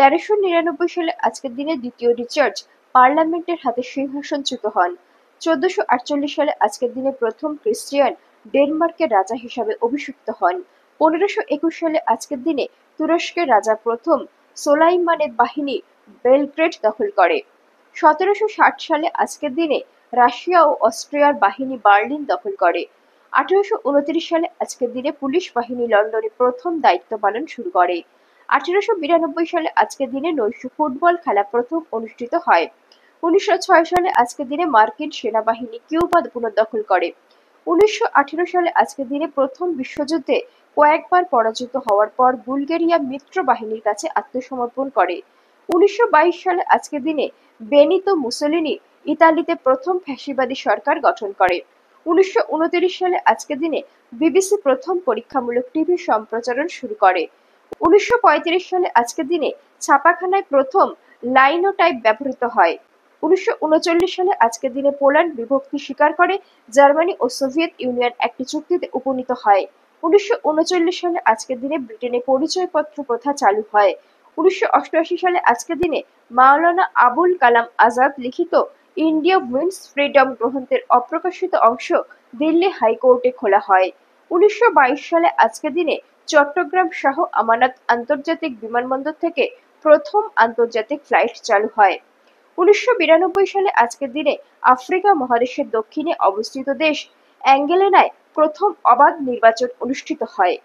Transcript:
1399 সালে আজকের দিনে দ্বিতীয় রিচার্ড পার্লামেন্টের হাতে সিংহাসনচ্যুত হন। 1448 সালে আজকের দিনে প্রথম ক্রিস্টিয়ান ডেনমার্কের রাজা হিসাবে অভিষিক্ত হন। 1521 সালে আজকের দিনে তুরস্কের রাজা প্রথম সোলাইমানের বাহিনী বেলগ্রেড দখল করে। 1760 সালে আজকের দিনে রাশিয়া ও অস্ট্রিয়ার বাহিনী বার্লিন দখল করে। 1829 সালে আজকের দিনে পুলিশ বাহিনী লন্ডনে প্রথম দায়িত্ব পালন শুরু করে। 1892 সালে আজকের দিনে নৈশ ফুটবল খেলা প্রথম অনুষ্ঠিত হয়। 1906 সালে আজকের দিনে মার্কিন সেনাবাহিনী কিউবা পুনর্দখল করে। 1918 সালে আজকের দিনে প্রথম বিশ্বযুদ্ধে কয়েকবার পরাজিত হওয়ার পর বুলগেরিয়া মিত্র বাহিনীর কাছে আত্মসমর্পণ করে। 1922 সালে আজকের দিনে বেনিতো মুসোলিনি ইতালিতে প্রথম ফ্যাসিবাদী সরকার গঠন করে। 1929 সালে আজকের দিনে বিবিসি প্রথম পরীক্ষামূলক টিভি সম্প্রচারণ শুরু করে। 1935 সালে আজকের দিনে ছাপাখানায় প্রথম লাইনোটাইপ ব্যবহৃত হয়। 1939 সালে আজকের দিনে পোল্যান্ড বিভক্তি স্বীকার করে। জার্মানি ও সোভিয়েত ইউনিয়ন একটি চুক্তিতে উপনীত হয়। 1939 সালে আজকের দিনে ব্রিটেনে পরিচয়পত্র প্রথা চালু হয়। 1988 সালে আজকের দিনে মাওলানা আবুল কালাম আজাদ লিখিত ইন্ডিয়া উইন্স ফ্রিডম গ্রন্থের অপ্রকাশিত অংশ দিল্লি হাইকোর্টে খোলা হয়। 1922 সালে আজকের দিনে চট্টগ্রাম শাহ আমানত আন্তর্জাতিক বিমানবন্দর থেকে প্রথম আন্তর্জাতিক ফ্লাইট চালু হয়। 1992 সালে আজকের দিনে আফ্রিকা মহাদেশের দক্ষিণে অবস্থিত দেশ অ্যাঙ্গোলায় প্রথম অবাধ নির্বাচন অনুষ্ঠিত হয়।